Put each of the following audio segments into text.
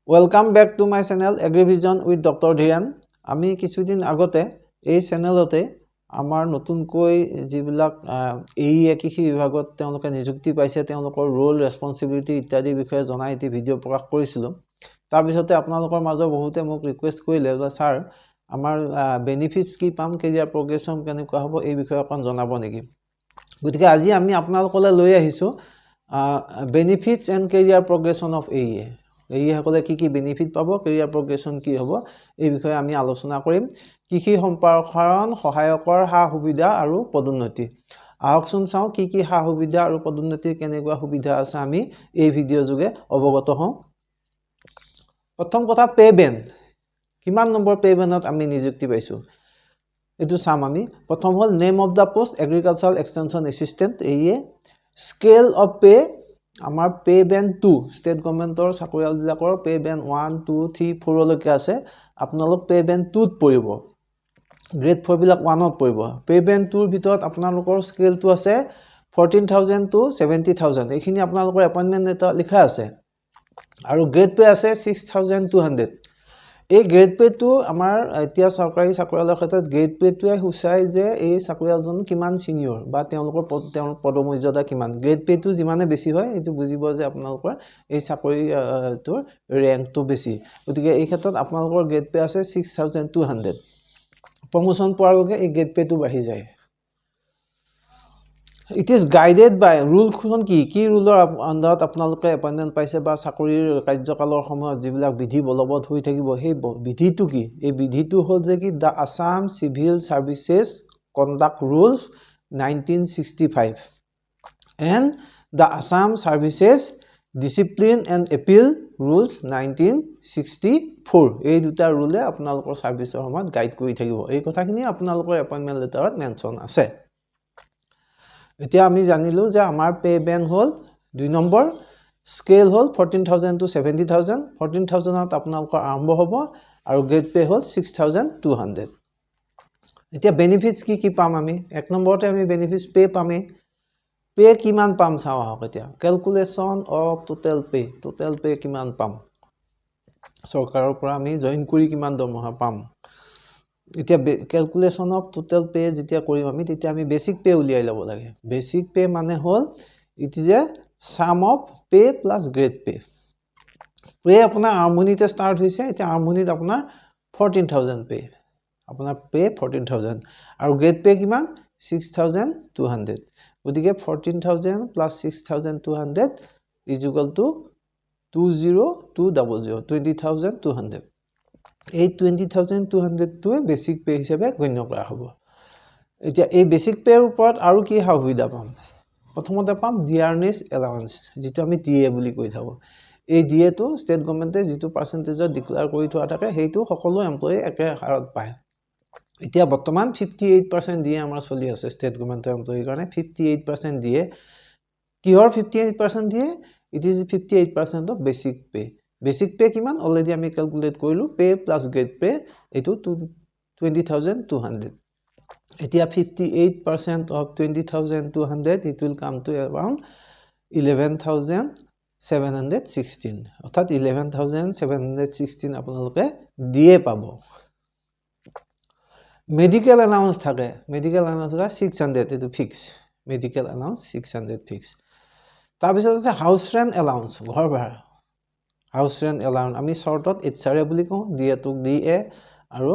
Welcome back to my channel AgriVision with Dr. Dhiran. আমি কিছুদিন আগতে এই চেনেলতে আমাৰ নতুনকৈ যিবিলাক কৃষি বিভাগত তেওঁলোকে নিযুক্তি পাইছে তেওঁলোকৰ ৰোল ৰেসপন্সিবিলিটি ইত্যাদি বিষয়ে জনাই এটি ভিডিঅ' প্ৰকাশ কৰিছিলোঁ তাৰ পিছতে আপোনালোকৰ মাজৰ বহুতে মোক ৰিকুৱেষ্ট কৰিলে যে স্যাৰ আমাৰ বেনিফিটস কি পাম কেৰিয়াৰ প্ৰগ্ৰেছন কেনেকুৱা হ'ব এই বিষয়ে অকন জনাব নেকি গতিকে আজি আমি আপোনালোকলৈ লৈ আহিছো benefits and career progression of AE এই সকলে কি বেনিফিট পাব কেৰিয়াৰ প্ৰগ্ৰেছন কি হ'ব এই বিষয়ে আমি আলোচনা কৰিম কৃষি সম্প্ৰসাৰণ সহায়কৰ সা সুবিধা আৰু পদোন্নতি আহকচোন চাও কি সা সুবিধা আৰু পদোন্নতিৰ কেনেকুৱা সুবিধা আছে আমি এই ভিডিঅ' যোগে অৱগত হওঁ প্ৰথম কথা পে বেন কিমান নম্বৰ পে বেনত আমি নিযুক্তি পাইছো এটো চাম আমি প্ৰথম হল name of the post agricultural extension assistant এইয়ে স্কেল অফ পে আমাৰ পে বেন 2 স্টেট গভৰ্ণমেন্টৰ চাকৰিয়াল বিলাকৰ পে বেন 1 2 3 4 লৈকে আছে আপোনালোক পে বেন 2 ত পৰিব গ্ৰেড 4 বিলাক 1 ত পৰিব পে বেন 2 ৰ ভিতৰত আপোনালোকৰ স্কেলটো আছে 14000 to 70000 এইখিনি আপোনালোকৰ এপইন্টমেন্ট লেটাৰ লিখা আছে আৰু গ্ৰেড পে আছে 6200 এই গ্ৰেড পে টো আমাৰ এতিয়া সৰকাৰি চাকৰিয়ালৰ ক্ষেত্ৰত গ্ৰেড পে টোৱে হুচাই যে এই চাকৰিয়ালজন কিমান সিনিয়ৰ বা তেওঁলোকৰ পদমৰ্যাদা কিমান গ্ৰেড পে টো যিমানে বেছি হয় এটো বুজিব যে আপোনালোকৰ এই চাকৰিটোৰ ৰেংকটো বেছি গতিকে এই ক্ষেত্ৰত আপোনালোকৰ গ্ৰেড পে আছে 6200 প্ৰমোশন পোৱাৰ লগে এই গ্ৰেড পে টো বাঢ়ি যায় It is guided by rule খন কি ৰুলৰ আন্ডাৰত আপোনালোকে এপইন্টমেন্ট পাইছে বা চাকৰিৰ কাৰ্যকালৰ সময়ত যিবিলাক বিধি বলবৎ হৈ থাকিব সেই বিধিটো কি এই বিধিটো হ'ল যে কি the Assam civil services conduct rules 1965 and the Assam Services Discipline and Appeal Rules 1964 এই দুটা ৰুলে আপোনালোকৰ সাৰ্ভিসৰ সময়ত গাইড কৰি থাকিব এই কথাখিনি আপোনালোকৰ এপইন্টমেন্ট লেটাৰত মেনশন আছে এতিয়া আমি জানিলো যে আমাৰ pay Ben hall 2 number scale hall 14000 to 70000 14000 ত আপোনালোকৰ আৰম্ভ হ'ব আৰু গ্ৰেড পে হল 6200 এতিয়া বেনিফিটস কি পাম আমি এক নম্বৰতে আমি বেনিফিটস পে পামে পে কিমান পাম চাও আহক এতিয়া ক্যালকুলেশন অফ টোটাল পে কিমান পাম সৰকাৰৰ পৰা আমি জয়েন কৰি কিমান দৰমহা পাম এতিয়া ক্যালকুলেশন অফ টোটাল পে যেতিয়া কৰিম আমি তেতিয়া আমি বেসিক পে উলিয়াই লব লাগে বেসিক পে মানে হল it is a sum of pay plus grade pay pay আপোনাৰ আৰম্ভণিতে স্টাৰ্ট হৈছে এতিয়া আৰম্ভণিত আপোনাৰ 14000 পে আপোনাৰ পে 14000 আৰু গ্ৰেড পে কিমান 6200 গতিকে 14000 plus 6200 is equal to 20200 20200 এই 20200 টোৱে বেসিক পে হিচাপে গণ্য কৰা হ'ব এতিয়া এই বেসিক পেৰ ওপৰত আৰু কি সুবিধা পাম প্ৰথমতে পাম ডিয়াৰনেস এলাউন্স যেটো আমি ডিএ বুলি কৈ থাকো এই ডিএ টো ষ্টেট গভৰ্ণমেন্টে যেটো পাৰ্চেন্টেজত ডিক্লেয়াৰ কৰি থোৱা থাকে সেইটো সকলো এমপ্লয়ি একে হাৰত পায় এতিয়া বৰ্তমান 58% ডিএ আমাৰ চলি আছে ষ্টেট গভৰ্ণমেন্টৰ এমপ্লয়িৰ কাৰণে 58% ডিএ কিহৰ 58% DA it is 58% of basic pay কিমান অলৰেডি আমি ক্যালকুলেট কৰিলো pay plus grade pay এটো 20200 এতিয়া 58% of 20200 it will come to around 11716 অৰ্থাৎ 11716 আপোনালোকে দিয়ে পাব মেডিকেল এলাউন্স থাকে মেডিকেল এলাউন্স 600 এটো ফিক্স মেডিকেল এলাউন্স 600 ফিক্স তাৰ পিছত আছে হাউস ৰেন্ট এলাউন্স ঘৰ ভাড়া হাউস ৰেন্ট এলাউন্স আমি শৰ্টত এইচআৰএ বুলি কওঁ ডিএ টু ডিএ আৰু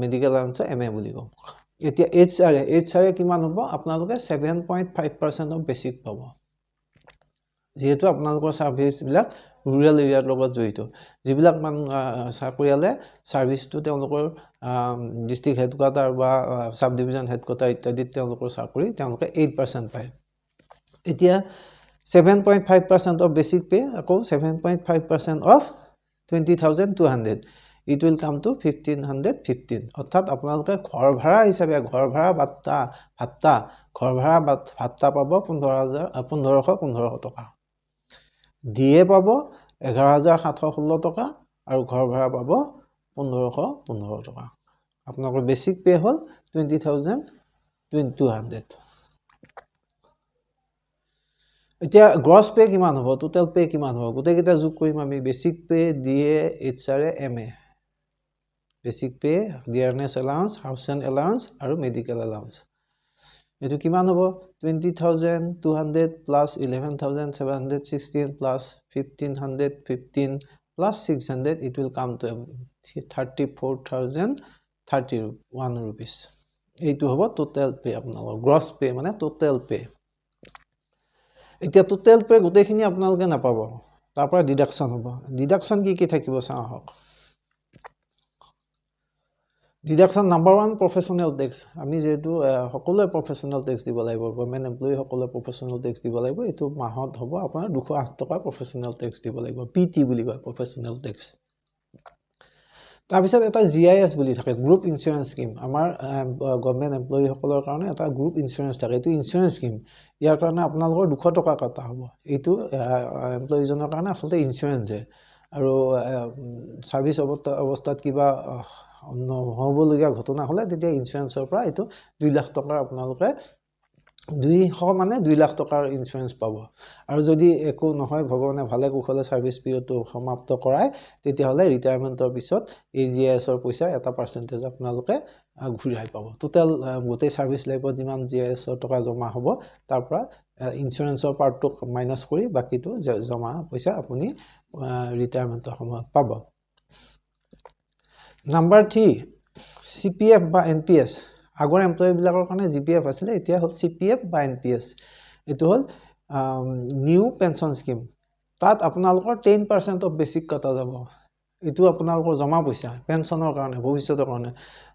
মেডিকেল এলাউন্স এমএ বুলি কওঁ এতিয়া এইচআৰএ কিমান হ'ব আপোনালোকে 7.5% অফ বেসিক পাব যেহেতু আপোনালোকৰ সাৰ্ভিস বিলাক ৰুৰাল এৰিয়াৰ লগত জড়িত যিবিলাক চাকৰিয়ালে সাৰ্ভিসটো তেওঁলোকৰ ডিস্ট্ৰিক্ট হেডকোৱাৰ্টাৰ বা সাব ডিভিজন হেডকোৱাৰ্টাৰ ইত্যাদিত তেওঁলোকৰ চাকৰি তেওঁলোকে 8% পায় এতিয়া 7.5% of basic pay আকৌ 7.5% of 20200 it will come to 1515 অৰ্থাৎ আপোনালোকে ঘৰ ভাড়া হিচাপে ঘৰ ভাড়া ভাত্তা ঘৰ ভাড়া ভাত্তা পাব 1515 টকা দিয়ে পাব 11716 টকা আৰু ঘৰ ভাড়া পাব 1515 টকা আপোনালোকৰ বেসিক পে হল 20200 এতিয়া গ্ৰছ পে কিমান হ'ব টোটেল পে কিমান হ'ব গোটেইকেইটা যোগ কৰিম আমি basic pay DA HR MA basic pay dearness allowance house and allowance আৰু মেডিকেল এলাউন্স এটো কিমান হ'ব 20200 plus 11716 plus 1515 plus 600 it will come to 34031 rupees এইটো হ'ব টোটেল পে আপোনালোকৰ গ্ৰছ পে মানে টোটেল পে এতিয়া টোটেল পে গোটেইখিনি আপোনালোকে নাপাব তাৰ পৰা ডিডাকশন হ'ব ডিডাকশন কি থাকিব চাওঁ হক ডিডাকশন নাম্বাৰ 1 প্ৰফেশনাল টেক্স আমি যেটো সকলোৱে প্ৰফেশনাল টেক্স দিব লাগিব গভৰ্ণমেণ্ট এমপ্লয়ি সকলোৱে প্ৰফেশনাল টেক্স দিব লাগিব এটো মাহত হ'ব আপোনাৰ 208 টকা প্ৰফেশনাল টেক্স দিব লাগিব পিটি বুলি কয় প্ৰফেশনাল টেক্স তাৰ পিছত এটা জিআইএস বুলি থাকে গ্ৰুপ ইনস্যুৰেন্স স্কিম আমাৰ গভৰ্ণমেণ্ট এমপ্লয়ি সকলৰ কাৰণে এটা গ্ৰুপ ইনস্যুৰেন্স থাকে এটো ইনস্যুৰেন্স স্কিম ইয়াৰ কাৰণে আপোনালোকৰ 200 টকা কাটা হ'ব এটো এমপ্লয়ি জনৰ কাৰণে আসলে ইনস্যুৰেন্স হয় আৰু সাৰ্ভিস অৱস্থাত কিবা নহবলগীয়া ঘটনা হলে তেতিয়া ইনস্যুৰেন্সৰ পৰা এটো 2 লাখ টকাৰ আপোনালোকে 200 মানে 2 লাখ টকাৰ ইনস্যুৰেন্স পাব আৰু যদি একো নহয় ভগৱানে ভালে কুশলে সাৰ্ভিস পিৰিয়ডটো সমাপ্ত কৰায় তেতিয়া হলে ৰিটায়াৰমেন্টৰ পিছত এজিএছৰ পইচা এটা পাৰ্সেন্টেজ আপোনালোকে ঘূৰাই পাব টোটাল গোটেই সাৰ্ভিস লাইফত যিমান জিএছৰ টকা জমা হ'ব তাৰ পৰা ইনস্যুৰেন্সৰ পাৰ্টটো মাইনাস কৰি বাকিটো জমা পইচা আপুনি ৰিটায়াৰমেন্টৰ সময়ত পাব নাম্বাৰ 3 সিপিএফ বা এনপিএস আগৰ এমপ্লয়ি বিলাকৰ কাৰণে জিপিএফ আছিল এতিয়া হল সিপিএফ বা এনপিএস এটো হল নিউ পেনশন স্কিম তাত আপোনালোকৰ 10% অফ বেসিক কাটা যাব এটো আপোনালোকৰ জমা পইচা পেনশনৰ কাৰণে ভৱিষ্যতৰ কাৰণে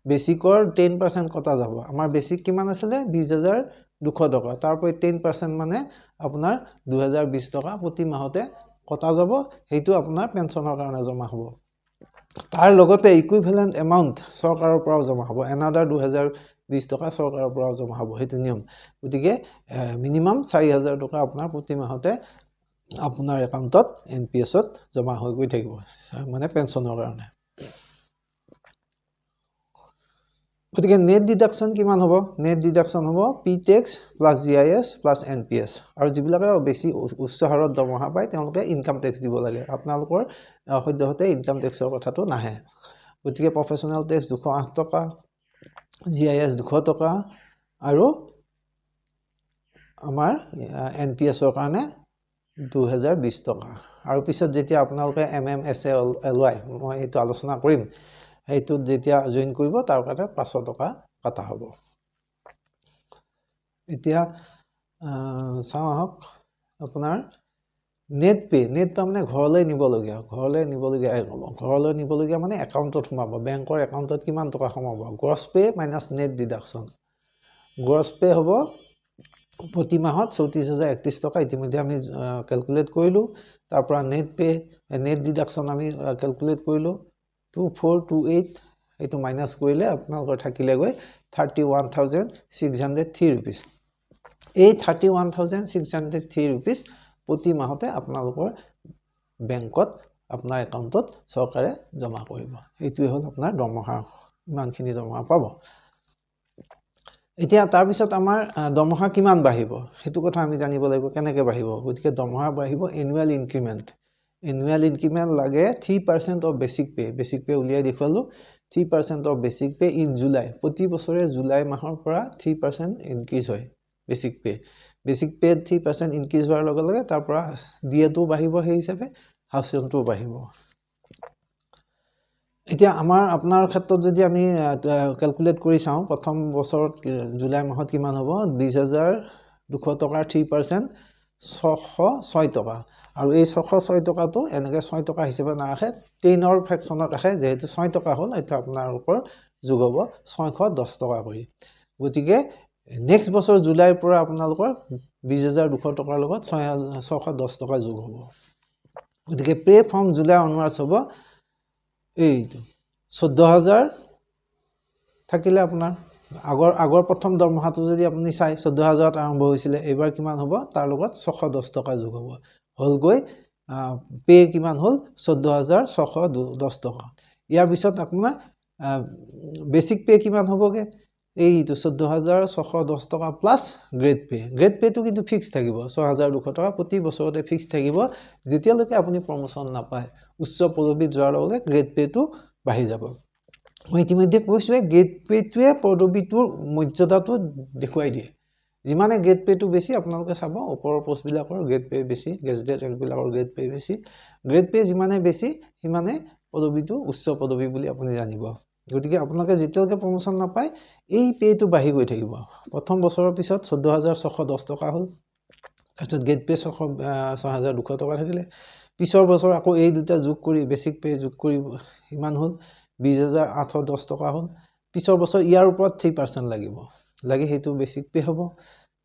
বেসিকৰ 10% কটা যাব আমাৰ বেসিক কিমান আছিল 20200 টকা তাৰ পৰা 10% মানে আপোনাৰ 2020 টকা প্ৰতি মাহতে কটা যাব হেতু আপোনাৰ পেনশনৰ কাৰণে জমা হ'ব তাৰ লগতে ইকুইভ্যালেন্ট এমাউন্ট সৰকাৰৰ পৰা জমা হ'ব এনাদাৰ 2020 টকা সৰকাৰৰ পৰা জমা হ'ব হেতু নিয়ম গতিকে মিনিমাম 4000 টকা আপোনাৰ প্ৰতি মাহতে আপোনাৰ একাউণ্টত এনপিএছত জমা হৈ গৈ থাকিব মানে পেনশনৰ কাৰণে গতিকে নেট ডিডাকশন কিমান হ'ব নেট ডিডাকশন হ'ব P tax plus GIS plus NPS আৰু যিবিলাকে বেছি উচ্চ হাৰত দৰমহা পায় তেওঁলোকে ইনকাম টেক্স দিব লাগে আপোনালোকৰ সদ্যহতে ইনকাম টেক্সৰ কথাটো নাহে গতিকে প্ৰফেশনাল টেক্স 208 টকা জিআইএস 200 টকা আৰু আমাৰ এনপিএছৰ কাৰণে 2020 টকা আৰু পিছত যেতিয়া আপোনালোকে এমএমএসএ এলৱাই মই এটো আলোচনা কৰিম হেতু যেতিয়া জয়েন কৰিব তাৰ কাৰণে 500 টকা কাটা হ'ব এতিয়া চাও হক আপোনাৰ নেট পে মানে ঘৰলৈ নিবলগীয়া মানে একাউণ্টত সোমাব বেংকৰ একাউণ্টত কিমান টকা সোমাব gross pay minus net deduction gross pay হ'ব প্ৰতি মাহত 34031 টকা ইতিমধ্যে আমি ক্যালকুলেট কৰিলো তাৰ পৰা নেট ডিডাকশন আমি ক্যালকুলেট কৰিলো 2428 এটো মাইনাস কৰিলে আপোনালোকৰ থাকিলে গৈ 31603 rupees এই 31603 rupees প্ৰতি মাহতে আপোনালোকৰ বেংকত আপোনাৰ একাউণ্টত সৰকাৰে জমা কৰিব এইটোই হল আপোনাৰ দৰমহা ইমানখিনি দৰমহা পাব এতিয়া তাৰ পিছত আমাৰ দৰমহা কিমান বাঢ়িব হেতু কথা আমি জানিব লাগিব কেনেকৈ বাঢ়িব গতিকে দৰমহা বাঢ়িব এনুৱেল ইনক্ৰিমেন্ট লাগে 3% অফ বেসিক পে উলিয়াই দেখুৱালো 3% of basic pay in July প্ৰতি বছৰে জুলাই মাহৰ পৰা 3% ইনক্ৰিজ হয় বেসিক পে 3% ইনক্ৰিজ হোৱাৰ লগে লগে তাৰ পৰা ডিএটো বাঢ়িব সেই হিচাপে হাউচিংটো বাঢ়িব এতিয়া আপোনাৰ ক্ষেত্ৰত যদি আমি ক্যালকুলেট কৰি চাও প্ৰথম বছৰত জুলাই মাহত কিমান হ'ব 20200 টকাৰ 3% 606 টকা আৰু এই 606 টকাটো এনেকৈ 6 টকা হিচাপে নাৰাখে 10ৰ ফ্ৰেকশনত ৰাখে যেহেতু 6 টকা হ'ল এটা আপোনালোকৰ যোগ হ'ব 610 টকা কৰি গতিকে নেক্সট বছৰ জুলাইৰ পৰা আপোনালোকৰ 20200 টকাৰ লগত 610 টকা যোগ হ'ব গতিকে পে ফ্ৰম জুলাই অনৱাৰ্ডছ হ'ব এইটো 14000 থাকিলে আপোনাৰ আগৰ প্ৰথম দৰমহাটো যদি আপুনি চাই 14000 আৰম্ভ হৈছিল এবাৰ কিমান হ'ব তাৰ লগত 610 টকা যোগ হ'ব হল গৈ পে কিমান হ'ল 14610 টকা ইয়াৰ পিছত আপোনাৰ বেসিক পে কিমান হ'বগে এইটো 14,610 টকা প্লাছ গ্ৰেড পেটো কিন্তু ফিক্স থাকিব 6,200 টকা প্ৰতি বছৰতে ফিক্স থাকিব যেতিয়ালৈকে আপুনি প্ৰমোচন নাপায় উচ্চ পদবীত যোৱাৰ লগে গ্ৰেড পেটো বাঢ়ি যাব মই ইতিমধ্যে কৈছোৱে গ্ৰেড পেটোৱে পদবীটোৰ মৰ্যাদাটো দেখুৱাই দিয়ে যিমানে গ্ৰেড পেটো বেছি আপোনালোকে চাব ওপৰৰ পোষ্টবিলাকৰ গ্ৰেড পে বেছি গেজেটেড ৰেংকবিলাকৰ গ্ৰেড পে বেছি গ্ৰেড পে যিমানে বেছি সিমানে পদবীটো উচ্চ পদবী বুলি আপুনি জানিব গতিকে আপোনালোকে যেতিয়ালৈকে প্ৰমোচন নাপায় এই পেটো বাঢ়ি গৈ থাকিব প্ৰথম বছৰৰ পিছত 14,610 টকা হ'ল তাৰপিছত গ্ৰেড পে 6,200 টকা থাকিলে পিছৰ বছৰ আকৌ এই দুটা যোগ কৰি বেছিক পে যোগ কৰি ইমান হ'ল 20,810 টকা হ'ল পিছৰ বছৰ ইয়াৰ ওপৰত 3% লাগিব লাগি হেতু বেছিক পে হ'ব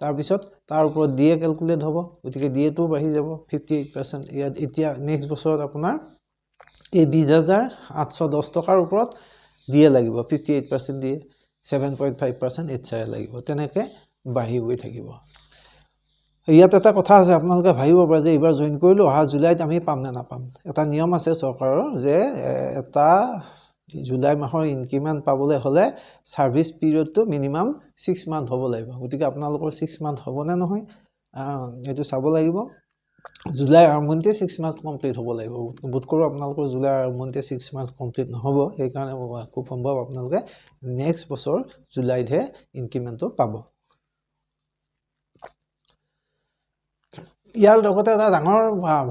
তাৰপিছত তাৰ ওপৰত ডিএ ক্যালকুলেট হ'ব গতিকে ডিএটো বাঢ়ি যাব 58% ইয়াত এতিয়া নেক্সট বছৰত আপোনাৰ এই 20,810 টকাৰ ওপৰত ডিএ লাগিব 58% ডিএ 7.5% এইচআৰ লাগিব তেনেকে বাঢ়ি গৈ থাকিব ইয়াত এটা কথা আছে আপোনালোকে ভাবিব পাৰে যে এইবাৰ জয়েন কৰিলো অহা জুলাইত আমি পাম না নাপাম এটা নিয়ম আছে চৰকাৰৰ যে এটা জুলাই মাহৰ ইনক্ৰিমেন্ট পাবলৈ হলে সাৰ্ভিস পিৰিয়ডটো মিনিমাম 6 মান্থ হ'ব লাগিব গতিকে আপোনালোকৰ 6 মান্থ হ'ব নে নহয় এটো চাব লাগিব জুলাই আৰম্ভণিতে 6 মান্থ কমপ্লিট হ'ব লাগিব বুট কৰো আপোনালোকৰ জুলাই আৰম্ভণিতে 6 মান্থ কমপ্লিট নহব এই কাৰণে খুব সম্ভৱ আপোনালোকে নেক্সট বছৰ জুলাইতহে ইনক্ৰিমেন্টটো পাব ইয়াৰ লগতে এটা ডাঙৰ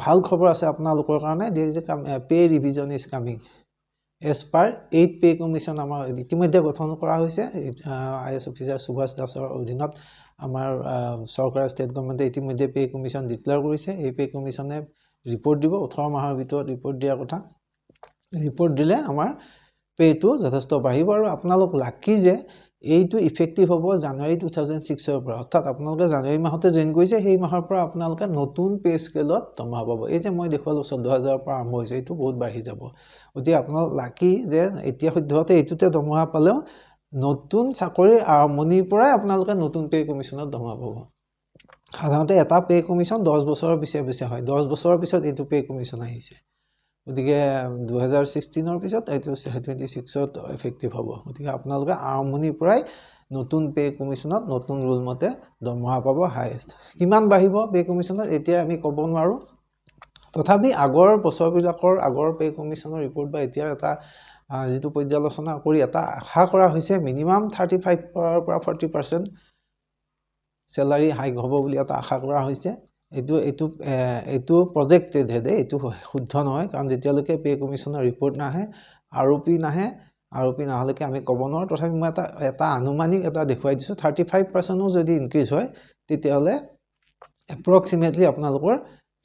ভাল খবৰ আছে আপোনালোকৰ কাৰণে pay revision is coming as per 8 pay commission আমাৰ ইতিমধ্যে গঠন কৰা হৈছে আইএছ অফিচাৰ সুভাষ দাসৰ অধীনত আমাৰ সৰকাৰ ষ্টেট গভৰ্ণমেণ্টে ইতিমধ্যে পে কমিশন ডিক্লেয়াৰ কৰিছে এই পে কমিশনে ৰিপৰ্ট দিব 18 মাহৰ ভিতৰত ৰিপৰ্ট দিয়াৰ কথা ৰিপৰ্ট দিলে আমাৰ পেটো যথেষ্ট বাঢ়িব আৰু আপোনালোক লাকি যে এইটো ইফেক্টিভ হ'ব জানুৱাৰী 2006 ৰ পৰা অৰ্থাৎ আপোনালোকে জানুৱাৰী মাহতে জয়েন কৰিছে সেই মাহৰ পৰা আপোনালোকে নতুন পে স্কেলত দৰমহা পাব এই যে মই দেখুৱালো 14,000 পৰা আৰম্ভ হৈছে এইটো বহুত বাঢ়ি যাব অতি আপোনালোক লাকি যে এতিয়া সদ্যহতে এইটোতে দৰমহা পালেও নতুন চাকৰি আৰম্ভণিৰ পৰাই আপোনালোকে নতুন পে কমিশনত দৰমহা পাব সাধাৰণতে এটা পে কমিশন 10 বছৰৰ পিছে হয় 10 বছৰৰ পিছত এইটো পে কমিশন আহিছে গতিকে 2016 ৰ পিছত এইটো 26 ত এফেক্টিভ হ'ব গতিকে আপোনালোকে আৰম্ভণিৰ পৰাই নতুন পে কমিশনত নতুন ৰুল মতে দৰমহা পাব হাইয়েষ্ট কিমান বাঢ়িব পে কমিশনত এতিয়া আমি ক'ব নোৱাৰো তথাপি আগৰ বছৰবিলাকৰ আগৰ পে কমিশনৰ ৰিপৰ্ট বা এতিয়া এটা যেটো পৰ্যালোচনা কৰি এটা আশা কৰা হৈছে মিনিমাম 35 পৰা 40% স্যালাৰি হাইক হ'ব বুলি এটা আশা কৰা হৈছে এইটো প্ৰজেক্টেড হে এইটো শুদ্ধ নহয় কাৰণ যেতিয়ালৈকে পে কমিশনৰ ৰিপৰ্ট নাহে আৰপি নাহলৈকে আমি ক'ব নোৱাৰো তথাপি মই এটা আনুমানিক এটা দেখুৱাই দিছো 35% যদি ইনক্ৰিজ হয় তেতিয়াহলে এপ্ৰক্সিমেটলি আপোনালোকৰ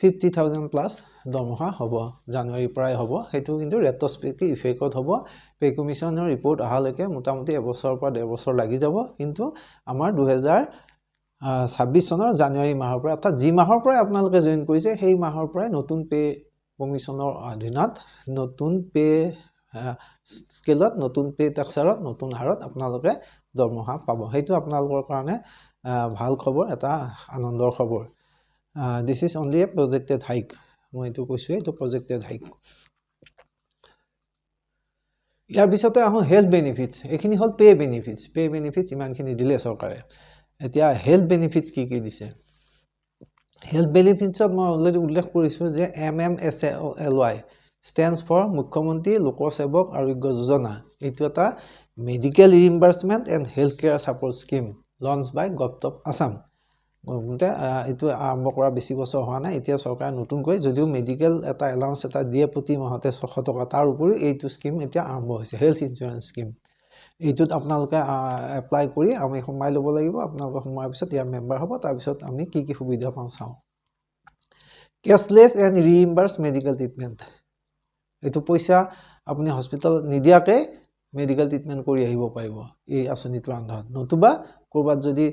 50,000 প্লাস দৰমহা হ'ব জানুৱাৰীৰ পৰাই হ'ব হেতু কিন্তু ৰেট্ৰস্পেক্টিভ ইফেক্টত হ'ব পে কমিশনৰ ৰিপৰ্ট আহালৈকে মোটামুটি এবছৰৰ পৰা 1.5 বছৰ লাগি যাব কিন্তু আমাৰ 2026 চনৰ জানুৱাৰী মাহৰ পৰা অৰ্থাৎ যি মাহৰ পৰা আপোনালোকে জয়েন কৰিছে সেই মাহৰ পৰা নতুন পে কমিশনৰ অধীনত নতুন পে স্কেলত নতুন পে ষ্ট্ৰাকচাৰত নতুন হাৰত আপোনালোকে দৰমহা পাব হেতু আপোনালোকৰ কাৰণে ভাল খবৰ এটা আনন্দৰ খবৰ this is only a projected hike মই এটো কৈছো এটো projected hike ইয়াৰ পিছতে আহো হেলথ বেনিফিটস এখিনি হল পে বেনিফিটস ইমানখিনি দিলে চৰকাৰে এতিয়া হেলথ বেনিফিটস কি দিছে হেলথ বেনিফিটছত মই অলৰেডি উল্লেখ কৰিছো যে MMSLY stands for মুখ্যমন্ত্ৰী লোকসেৱক আৰোগ্য যোজনা এইটো এটা medical reimbursement and health care support scheme launched by government of Assam গভৰ্নমেণ্টে এইটো আৰম্ভ কৰা বেছি বছৰ হোৱা নাই এতিয়া চৰকাৰে নতুনকৈ যদিও মেডিকেল এটা এলাউন্স এটা দিয়ে প্ৰতি মাহতে 600 টকা তাৰ উপৰি এইটো স্কিম এতিয়া আৰম্ভ হৈছে হেলথ ইনস্যুৰেন্স স্কিম এইটোত আপোনালোকে এপ্লাই কৰি আমি সোমাই ল'ব লাগিব আপোনালোকে সোমাৰ পিছত ইয়াৰ মেম্বাৰ হ'ব তাৰ পিছত আমি কি সুবিধা পাওঁ চাওঁ কেশলেছ এণ্ড ৰিইম্বাৰ্স মেডিকেল ট্ৰিটমেন্ট এইটো পইচা আপুনি হস্পিটেল নিদিয়াকে মেডিকেল ট্ৰিটমেন্ট কৰি আহিব পাৰিব এই আঁচনিটোৰ আন্ধাৰত নতুবা কৰবাত যদি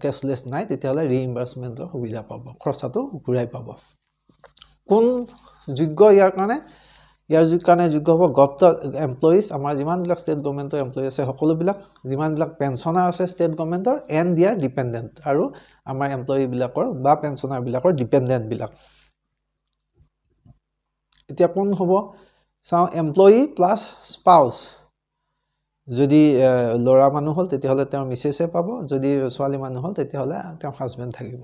কেশলেছ নাই তেতিয়াহলে ৰিইম্বাৰ্সমেন্টৰ সুবিধা পাব খৰচাটো ঘূৰাই পাব কোন যোগ্য ইয়াৰ কাৰণে যোগ্য হ'ব গভৰ্নমেণ্ট এমপ্লয়িজ আমাৰ যিমান বিলাক ষ্টেট গভৰ্নমেণ্টৰ এমপ্লয়ি আছে সকলো বিলাক যিমান বিলাক পেনশনাৰ আছে ষ্টেট গভৰ্নমেণ্টৰ এণ্ড দিয়াৰ ডিপেন্ডেন্ট আৰু আমাৰ এমপ্লয়ি বিলাকৰ বা পেনশনাৰ বিলাকৰ ডিপেন্ডেন্ট বিলাক এতিয়া কোন হ'ব চাও এমপ্লয়ি প্লাস স্পাউস যদি ল'ৰা মানুহ হ'ল তেতিয়াহ'লে তেওঁৰ মিছেছে পাব, যদি ছোৱালী মানুহ হ'ল তেতিয়াহ'লে তেওঁৰ হাজবেণ্ড থাকিব।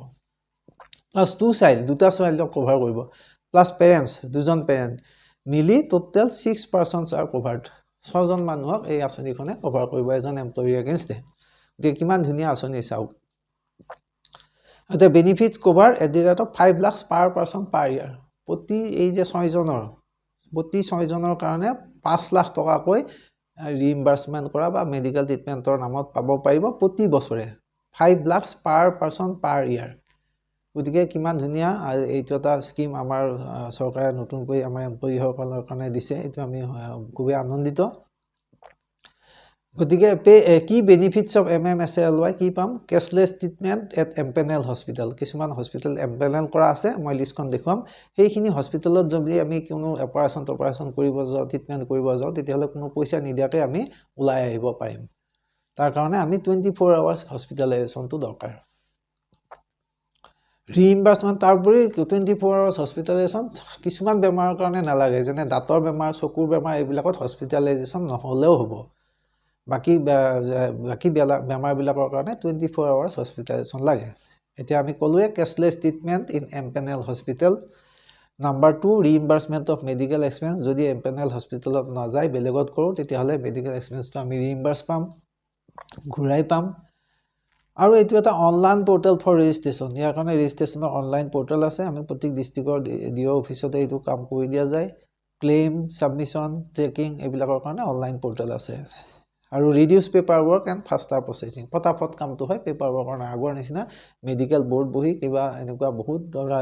প্লাছ 2 চাইল্ড, দুটা চাইল্ডক কভাৰ কৰিব, প্লাছ পেৰেণ্টছ, দুজন পেৰেণ্ট মিলি টোটেল 6 পাৰ্চনছ আৰ কভাৰ্ড। 6জন মানুহক এই আঁচনিখনে কভাৰ কৰিব এজন এমপ্লয়ীৰ এগেইনষ্টে। গতিকে কিমান ধুনীয়া আঁচনি চাওক। এতিয়া benefits cover at the rate of 5 lakhs per person per year. প্ৰতি এই যে 6জনৰ, প্ৰতি 6জনৰ কাৰণে 5 লাখ টকাকৈ ৰিইম্বাৰ্চমেণ্ট কৰা বা মেডিকেল ট্ৰিটমেণ্টৰ নামত পাব পাৰিব প্ৰতি বছৰে। 5 lakhs পাৰ পাৰ্চন পাৰ ইয়াৰ। গতিকে কিমান ধুনীয়া এইটো এটা স্কিম আমাৰ চৰকাৰে নতুনকৈ আমাৰ এমপ্লয়ীসকলৰ কাৰণে দিছে, এইটো আমি খুবেই আনন্দিত। গতিকে কি বেনিফিটছ অফ MMSLY কি পাম? Cashless treatment at empanel hospital. কিছুমান হস্পিটেল এম্পেনেল কৰা আছে, মই লিষ্টখন দেখুৱাম। সেইখিনি হস্পিটেলত যদি আমি কোনো অপাৰেশ্যন কৰিব যাওঁ, ট্ৰিটমেণ্ট কৰিব যাওঁ, তেতিয়াহ'লে কোনো পইচা নিদিয়াকৈ আমি ওলাই আহিব পাৰিম। তাৰ কাৰণে আমি 24 hours হস্পিটেলাইজেশ্যনটো দৰকাৰ। ৰিইম্বাৰ্চমেণ্ট তাৰোপৰি 24 hours হস্পিটেলাইজেশ্যন কিছুমান বেমাৰৰ কাৰণে নালাগে, যেনে দাঁতৰ বেমাৰ, চকুৰ বেমাৰ, এইবিলাকত হস্পিটেলাইজেশ্যন নহ'লেও হ'ব। বাকী বেমাৰবিলাকৰ কাৰণে 24 hours হস্পিটেলাইজেশ্যন লাগে। এতিয়া আমি ক'লোৱে cashless treatment in empanel hospital. Number 2 reimbursement of medical expense. যদি এম্পেনেল হস্পিটেলত নাযায়, বেলেগত কৰোঁ, তেতিয়াহ'লে মেডিকেল এক্সপেন্সটো আমি ৰিইম্বাৰ্চ পাম, ঘূৰাই পাম। আৰু এইটো এটা অনলাইন পৰ্টেল ফৰ ৰেজিষ্ট্ৰেশ্যন। ইয়াৰ কাৰণে ৰেজিষ্ট্ৰেশ্যনৰ অনলাইন পৰ্টেল আছে। আমি প্ৰত্যেক ডিষ্ট্ৰিক্টৰ DO অফিচতে এইটো কাম কৰি দিয়া যায়। ক্লেইম, ছাবমিশ্যন, ট্ৰেকিং এইবিলাকৰ কাৰণে অনলাইন পৰ্টেল আছে। আৰু reduce paper work and faster processing. ফটাফট কামটো হয়, পেপাৰ ৱৰ্কৰ কাৰণে আগৰ নিচিনা মেডিকেল বৰ্ড বহি কিবা এনেকুৱা বহুত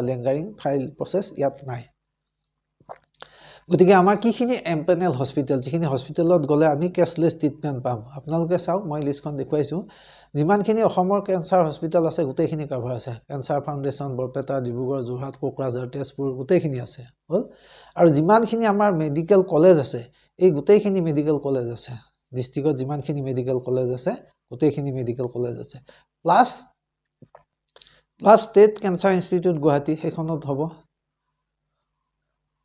লেংগাৰিং ফাইল প্ৰচেছ ইয়াত নাই। গতিকে আমাৰ কিখিনি এম্পেনেল হস্পিটেল, যিখিনি হস্পিটেলত গ'লে আমি কেছলেছ ট্ৰিটমেণ্ট পাম। আপোনালোকে চাওক, মই লিষ্টখন দেখুৱাইছোঁ। যিমানখিনি অসমৰ কেঞ্চাৰ হস্পিটেল আছে গোটেইখিনি কাভাৰ আছে। কেঞ্চাৰ ফাউণ্ডেশ্যন, বৰপেটা, ডিব্ৰুগড়, যোৰহাট, কোকৰাঝাৰ, তেজপুৰ গোটেইখিনি আছে হ'ল। আৰু যিমানখিনি আমাৰ মেডিকেল কলেজ আছে, এই গোটেইখিনি মেডিকেল কলেজ আছে। ডিষ্ট্ৰিক্টত যিমানখিনি মেডিকেল কলেজ আছে গোটেইখিনি মেডিকেল কলেজ আছে। Plus state cancer institute Guwahati, সেইখনত হ'ব।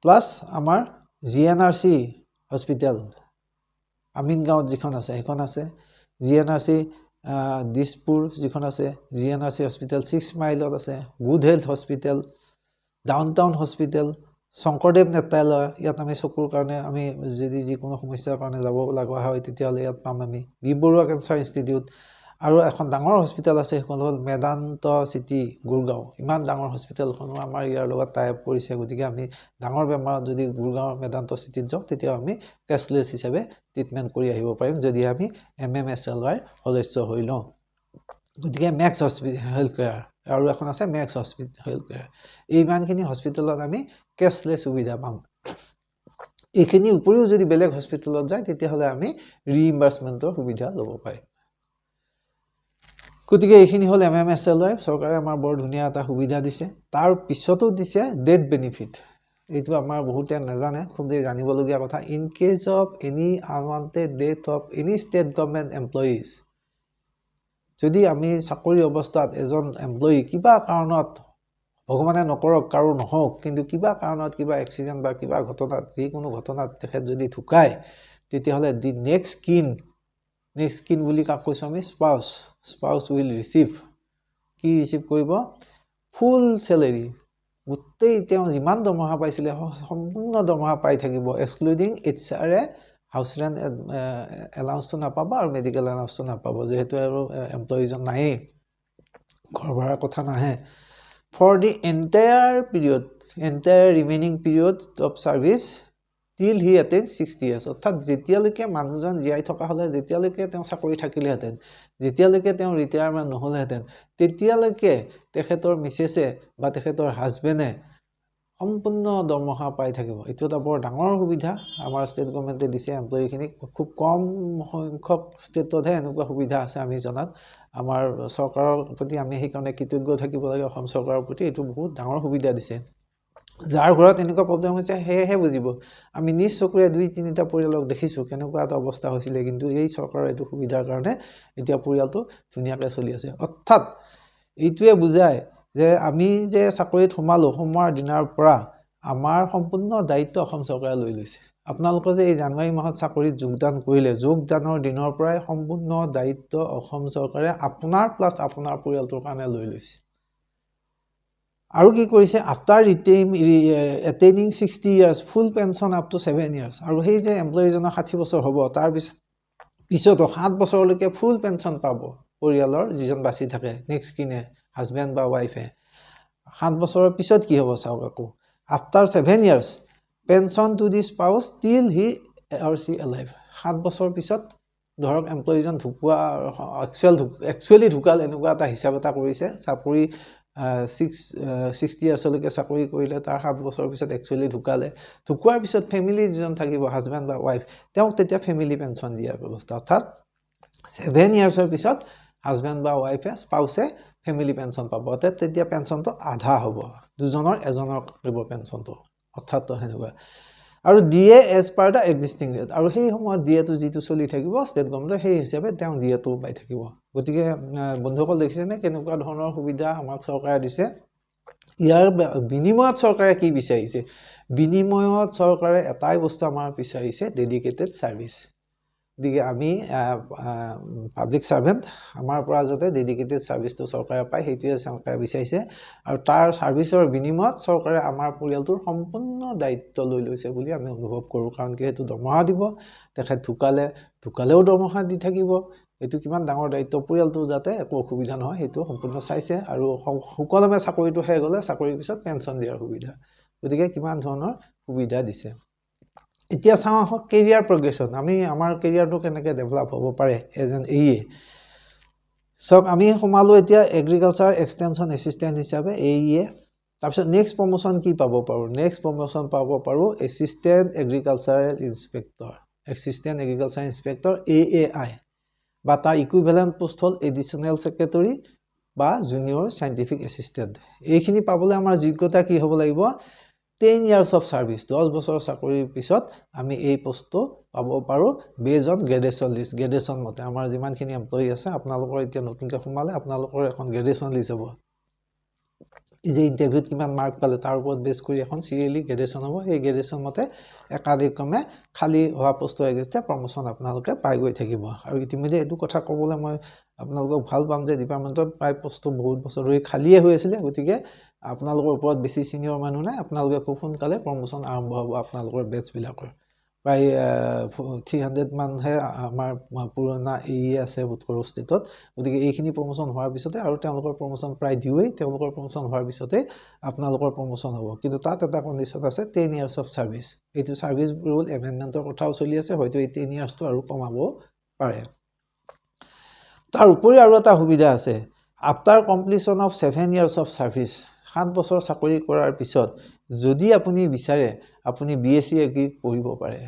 প্লাছ আমাৰ GNRC হস্পিটেল আমিনগাঁৱত যিখন আছে সেইখন আছে। GNRC দিছপুৰ যিখন আছে, GNRC হস্পিটেল 6 মাইলত আছে। Good health hospital, downtown hospital, Sankardev Netralaya, ইয়াত আমি চকুৰ কাৰণে আমি যদি যিকোনো সমস্যাৰ কাৰণে যাব লগা হয় তেতিয়াহ'লে ইয়াত পাম আমি। B Borooah Cancer Institute. আৰু এখন ডাঙৰ হস্পিটেল আছে, সেইখন হ'ল মেদান্ত চিটি গুৰগাঁও। ইমান ডাঙৰ হস্পিটেলখনো আমাৰ ইয়াৰ লগত টাই আপ কৰিছে। গতিকে আমি ডাঙৰ বেমাৰত যদি গুৰগাঁৱৰ মেদান্ত চিটিত যাওঁ, তেতিয়াও আমি কেছলেছ হিচাপে ট্ৰিটমেণ্ট কৰি আহিব পাৰিম, যদি আমি MMSLY সদস্য হৈ লওঁ। গতিকে মেক্স হেল্থ কেয়াৰ, আৰু এখন আছে মেক্স হেল্থ কেয়াৰ। ইমানখিনি হস্পিটেলত আমি কেছলেছ সুবিধা পাম। এইখিনিৰ উপৰিও যদি বেলেগ হস্পিটেলত যায়, তেতিয়াহ'লে আমি ৰিইম্বাৰ্চমেণ্টৰ সুবিধা ল'ব পাৰিম। গতিকে এইখিনি হ'ল MMSLY। চৰকাৰে আমাৰ বৰ ধুনীয়া এটা সুবিধা দিছে। তাৰ পিছতো দিছে ডেথ বেনিফিট। এইটো আমাৰ বহুতে নাজানে, খুবেই জানিবলগীয়া কথা। In case of any unwanted death of any state government employees, যদি আমি চাকৰি অৱস্থাত এজন এমপ্লয়ী কিবা কাৰণত, ভগৱানে নকৰক কাৰো নহওক, কিন্তু কিবা কাৰণত, কিবা এক্সিডেণ্ট বা কিবা ঘটনাত, যিকোনো ঘটনাত তেখেত যদি ঢুকায়, তেতিয়াহ'লে দি নেক্সট কিন বুলি কাক কৈছোঁ আমি? Spouse will receive. কি ৰিচিভ কৰিব? ফুল চেলেৰি। গোটেই তেওঁ যিমান দৰমহা পাইছিলে সম্পূৰ্ণ দৰমহা পাই থাকিব, এক্সক্লুডিং HR হাউচ ৰেণ্ট এলাউন্সটো নাপাব আৰু মেডিকেল এলাউন্সটো নাপাব, যিহেতু আৰু এমপ্লয়ীজন নায়েই, ঘৰ ভাড়াৰ কথা নাহে। For the entire remaining period of service till he attain 60 years। অৰ্থাৎ যেতিয়ালৈকে মানুহজন জীয়াই থকা হ'লে, যেতিয়ালৈকে তেওঁ চাকৰি থাকিলেহেঁতেন, যেতিয়ালৈকে তেওঁ ৰিটায়াৰমেণ্ট নহ'লেহেঁতেন, তেতিয়ালৈকে তেখেতৰ মিছেছে বা তেখেতৰ হাজবেণ্ডে সম্পূৰ্ণ দৰমহা পাই থাকিব। এইটো এটা বৰ ডাঙৰ সুবিধা আমাৰ ষ্টেট গভৰ্ণমেণ্টে দিছে এমপ্লয়ীখিনিক। খুব কম সংখ্যক ষ্টেটতহে এনেকুৱা সুবিধা আছে আমি জনাত। আমাৰ চৰকাৰৰ প্ৰতি আমি সেইকাৰণে কৃতজ্ঞ থাকিব লাগে, অসম চৰকাৰৰ প্ৰতি। এইটো বহুত ডাঙৰ সুবিধা দিছে। যাৰ ঘৰত এনেকুৱা প্ৰব্লেম হৈছে সেয়েহে বুজিব। আমি নিজ চকুৰে 2-3টা পৰিয়ালক দেখিছোঁ কেনেকুৱা এটা অৱস্থা হৈছিলে, কিন্তু এই চৰকাৰৰ এইটো সুবিধাৰ কাৰণে এতিয়া পৰিয়ালটো ধুনীয়াকৈ চলি আছে। অৰ্থাৎ এইটোৱে বুজায় যে আমি যে চাকৰিত সোমোৱাৰ দিনাৰ পৰা আমাৰ সম্পূৰ্ণ দায়িত্ব অসম চৰকাৰে লৈ লৈছে আপোনালোকে যে এই জানুৱাৰী মাহত চাকৰিত যোগদান কৰিলে যোগদানৰ দিনৰ পৰাই সম্পূৰ্ণ দায়িত্ব অসম চৰকাৰে আপোনাৰ প্লাস আপোনাৰ পৰিয়ালটোৰ কাৰণে লৈ লৈছে আৰু কি কৰিছে after attaining 60 years full pension up to 7 years আৰু সেই যে এমপ্লয়ীজনৰ 60 বছৰ হ'ব তাৰ পিছতো 7 বছৰলৈকে ফুল পেনশন পাব পৰিয়ালৰ যিজন বাচি থাকে নেক্সট কিনে হাজবেণ্ড বা ওয়াইফে 7 বছৰৰ পিছত কি হ'ব চাওক আকৌ after 7 years pension to the spouse till he or C alive 7 বছৰ পিছত ধৰক এমপ্লয়ীজন ঢুকুৱা একচুয়ালি ঢুকাল এনেকুৱা এটা হিচাপ এটা কৰিছে চাকৰি 60 ইয়াৰ্ছলৈকে চাকৰি কৰিলে তাৰ 7 বছৰৰ পিছত একচুয়ালি ঢুকালে ঢুকুৱাৰ পিছত ফ্যামিলি যিজন থাকিব হাজবেণ্ড বা ওয়াইফ তেওঁক তেতিয়া ফ্যামিলি পেনশন দিয়াৰ ব্যৱস্থা অৰ্থাৎ 7 ইয়াৰ্ছৰ পিছত হাজবেণ্ড বা ওয়াইফে স্পাউসে ফ্যামিলি পেনশন পাব তেতিয়া পেনশনটো আধা হ'ব দুজনৰ এজনৰ কৰিব পেনশনটো অৰ্থাৎ হেনেকুৱা আৰু ডিএ এজ পাৰ দা এক্সিস্টিং ৰেট আৰু সেই সময়ত ডিএটো যেটো চলি থাকিব ষ্টেট গভৰ্ণমেণ্টৰ সেই হিচাপে তেওঁ ডিএটো পাই থাকিব গতিকে বন্ধুসকল দেখিছে নে কেনেকুৱা ধৰণৰ সুবিধা আমাক চৰকাৰে দিছে ইয়াৰ বিনিময়ত চৰকাৰে কি বিচাৰিছে বিনিময়ত চৰকাৰে এটাই বস্তু আমাৰ বিচাৰিছে ডেডিকেটেড সাৰ্ভিস দিকে আমি পাব্লিক সাৰ্ভেন্ট আমাৰ পৰা যাতে ডেডিকেটেড সাৰ্ভিসটো চৰকাৰে পায় হেতুৱে চৰকাৰে বিচাৰিছে আৰু তাৰ সাৰ্ভিসৰ বিনিময়ত চৰকাৰে আমাৰ পৰিয়ালটোৰ সম্পূৰ্ণ দায়িত্ব লৈ লৈছে বুলি আমি অনুভৱ কৰো কাৰণ কি হেতু দৰমহা দিব তেখেত ঢুকালেও দৰমহা দি থাকিব এটো কিমান ডাঙৰ দায়িত্ব পৰিয়ালটো যাতে একো অসুবিধা নহয় হেতু সম্পূৰ্ণ চাইছে আৰু সকলোমে চাকৰিটো হে গলে চাকৰিৰ পিছত পেনশন দিয়াৰ সুবিধা গতিকে কিমান ধৰণৰ সুবিধা দিছে এতিয়া চাওঁ হক কেৰিয়াৰ প্ৰগ্ৰেছন আমি আমাৰ কেৰিয়াৰটো কেনেকৈ ডেভেলপ হ'ব পাৰে এজ এন এইএ সক আমি সোমালো এতিয়া এগ্ৰিকালচাৰ এক্সটেনশন এসিস্ট্যান্ট হিচাপে এইএ তাৰপিছত নেক্সট প্ৰমোশন কি পাব পাৰো নেক্সট প্ৰমোশন পাব পাৰো এসিস্ট্যান্ট এগ্ৰিকালচাৰেল ইন্সপেক্টৰ এএআই বা তাৰ ইকুইভ্যালেন্ট পোষ্ট হল এডিশনাল সেক্ৰেটাৰী বা জুনিয়ৰ সাইন্টিফিক এসিস্ট্যান্ট এইখিনি পাবলৈ আমাৰ যোগ্যতা কি হ'ব লাগিব 10 years of service 10 বছৰ চাকৰিৰ পিছত আমি এই পোষ্টটো পাব পাৰো বেজ অন গ্ৰেডুৱেচন লিষ্ট গ্ৰেডুৱেচন মতে আমাৰ যিমানখিনি এমপ্লয়ী আছে আপোনালোকৰ এতিয়া নতুনকৈ সোমালে আপোনালোকৰ এখন গ্ৰেডুৱেচন লিষ্ট হ'ব যে ইন্টাৰভিউত কিমান মাৰ্ক পালে তাৰ ওপৰত বেছ কৰি এখন সিৰিয়ালি গ্ৰেডুৱেচন হ'ব এই গ্ৰেডুৱেচন মতে একাধিক্ৰমে খালি হোৱা পোষ্টৰ এগেইনষ্টে প্ৰমোশন আপোনালোকে পাই গৈ থাকিব আৰু ইতিমধ্যে এটো কথা ক'বলৈ মই আপোনালোকক ভাল পাম যে ডিপাৰ্টমেন্টৰ প্ৰায় পোষ্টটো বহুত বছৰ ধৰি খালিয়ে হৈ আছিল গতিকে আপোনালোকৰ ওপৰত বেছি সিনিয়ৰ মানুহ নাই আপোনালোকে খুব সোনকালে প্ৰমোশন আৰম্ভ হ'ব আপোনালোকৰ বেচ বিলাকৰ প্ৰায় 300 মানহে আমাৰ পুৰণা এই আছে বুটকৰ ষ্টেটত গতিকে এইখিনি প্ৰমোশন হোৱাৰ পিছতে আৰু তেওঁলোকৰ প্ৰমোশন প্ৰায় দিউই তেওঁলোকৰ প্ৰমোশন হোৱাৰ পিছতে আপোনালোকৰ প্ৰমোশন হ'ব কিন্তু তাত এটা কন্ডিশন আছে 10 years of service এইটো সাৰ্ভিস ৰুল এমেন্ডমেন্টৰ কথাও চলি আছে হয়তো এই 10 years টো আৰু কমাব পাৰে তাৰ উপৰি আৰু এটা সুবিধা আছে after completion of 7 years of service 7 বছৰ চাকৰি কৰাৰ পিছত যদি আপুনি বিচাৰে আপুনি বিএসসি এগ্ৰি পঢ়িব পাৰে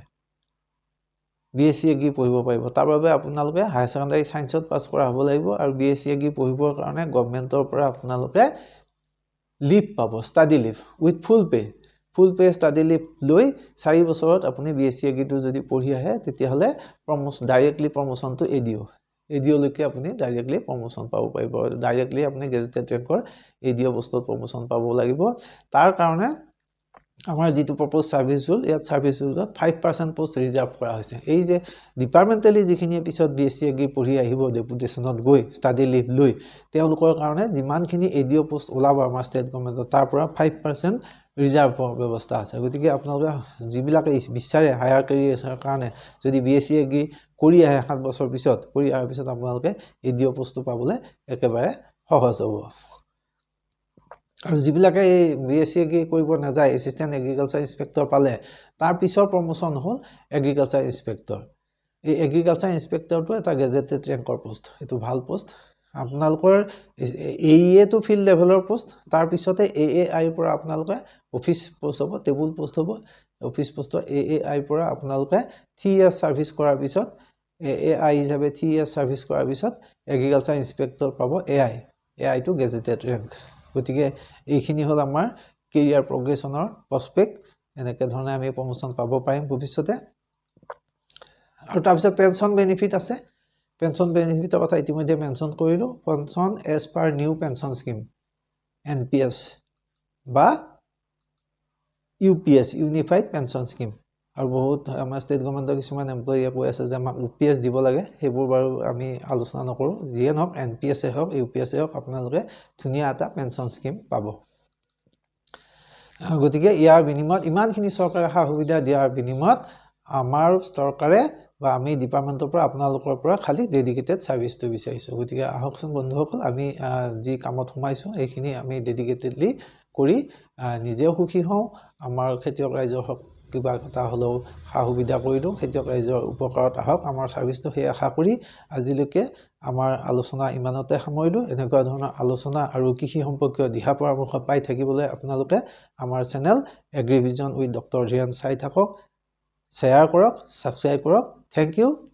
বিএসসি এগ্ৰি পঢ়িব পাৰিব তাৰ বাবে আপোনালোকে হাই সেকেন্ডাৰী সায়েন্সত পাছ কৰা হ'ব লাগিব আৰু বিএসসি এগ্ৰি পঢ়িবৰ কাৰণে গভৰ্ণমেন্টৰ পৰা আপোনালোকে লিভ পাব study leave with full pay study leave লৈ 4 বছৰত আপুনি বিএসসি এগ্ৰিটো যদি পঢ়ি আহে তেতিয়া হলে ডাইৰেক্টলি প্ৰমোশনটো এডিও লৈকে আপুনি ডাইৰেক্টলি প্ৰমোশন পাব পাৰিব ডাইৰেক্টলি আপুনি গেজেটেড ৰেংকৰ এডিও পোষ্টত প্ৰমোশন পাব লাগিব তাৰ কাৰণে আমাৰ যেটো প্ৰপ'জ সাৰ্ভিস ৰুল ইয়াত সাৰ্ভিস ৰুলত 5% পোষ্ট ৰিজাৰ্ভ কৰা হৈছে এই যে ডিপাৰ্টমেন্টালি যিখিনি পিছত বিএসসি এগ্ৰি পঢ়ি আহিব ডেপুটেশনত গৈ ষ্টাডি লিভ লৈ তেওঁলোকৰ কাৰণে যিমানখিনি এডিও পোষ্ট ওলাব আমাৰ ষ্টেট গভৰ্ণমেন্টৰ তাৰ পৰা 5% ৰিজাৰ্ভৰ ব্যৱস্থা আছে গতিকে আপোনালোকে যিবিলাকে বিচাৰে হায়াৰ কেৰিয়াৰৰ কাৰণে যদি বিএসসি এগ্ৰি কৰি আহে 7 বছৰ পিছত কৰি আহাৰ পিছত আপোনালোকে এডিও পোষ্টটো পাবলৈ একেবাৰে সহজ হ'ব আৰু যিবিলাকে এই বিএসসি এগ্ৰি কৰিব নাযায় এসিস্ট্যান্ট এগ্ৰিকালচাৰ ইন্সপেক্টৰ পালে তাৰ পিছৰ প্ৰমোশন হ'ল এগ্ৰিকালচাৰ ইন্সপেক্টৰ এই এগ্ৰিকালচাৰ ইন্সপেক্টৰটো এটা গেজেটেড ৰেংকৰ পোষ্ট এটো ভাল পোষ্ট আপোনালোকৰ এইএ টু ফিল্ড লেভেলৰ পোষ্ট তাৰ পিছতে এএআই পৰা আপোনালোকে অফিস পোষ্ট হ'ব টেবুল পোষ্ট হ'ব অফিস পোষ্ট এএআই পৰা আপোনালোকে 3 ইয়াৰ সাৰ্ভিস কৰাৰ পিছত এআই হিচাপে 3 ইয়াৰ সাৰ্ভিস কৰাৰ পিছত এগ্ৰিকালচাৰ ইন্সপেক্টৰ পাব এআই টু গেজেটেড ৰেংক গতিকে এইখিনি হল আমাৰ কেৰিয়াৰ প্ৰগ্ৰেছনৰ প্ৰসপেক্ট এনেকে ধৰণে আমি প্ৰমোশন পাব পাৰিম ভৱিষ্যতে আৰু তাৰ পিছত পেনশন বেনিফিট আছে পেনশন বেনিফিটৰ কথা ইতিমধ্যে মেনশন কৰিলো pension as per new pension scheme NPS বা UPS ইউনিফাইড পেনশ্যন স্কিম আৰু বহুত আমাৰ ষ্টেট গভৰ্ণমেণ্টৰ কিছুমান এমপ্লয়ীয়ে কৈ আছে যে আমাক UPS দিব লাগে সেইবোৰ বাৰু আমি আলোচনা নকৰোঁ যিয়ে নহওক NPS হওক UPS হওক আপোনালোকে ধুনীয়া এটা পেনশ্যন স্কিম পাব গতিকে ইয়াৰ বিনিময়ত ইমানখিনি চৰকাৰে সা সুবিধা দিয়াৰ বিনিময়ত আমাৰ চৰকাৰে বা আমি ডিপাৰ্টমেণ্টৰ পৰা আপোনালোকৰ পৰা খালি ডেডিকেটেড ছাৰ্ভিচটো বিচাৰিছোঁ গতিকে আহকচোন বন্ধুসকল আমি যি কামত সোমাইছোঁ এইখিনি আমি ডেডিকেটেডলি কৰি নিজেও সুখী হওঁ আমাৰ খেতিয়ক ৰাইজৰ কিবা এটা হ'লেও সা সুবিধা কৰি দিওঁ খেতিয়ক ৰাইজৰ উপকাৰত আহক আমাৰ ছাৰ্ভিচটো সেই আশা কৰি আজিলৈকে আমাৰ আলোচনা ইমানতে সামৰিলোঁ এনেকুৱা ধৰণৰ আলোচনা আৰু কৃষি সম্পৰ্কীয় দিহা পৰামৰ্শ পাই থাকিবলৈ আপোনালোকে আমাৰ চেনেল এগ্ৰিভিজন উইথ ডক্টৰ ধীৰেন চাই থাকক শ্বেয়াৰ কৰক ছাবস্ক্ৰাইব কৰক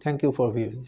থ্যাংক ইউ ফৰ ভিউইং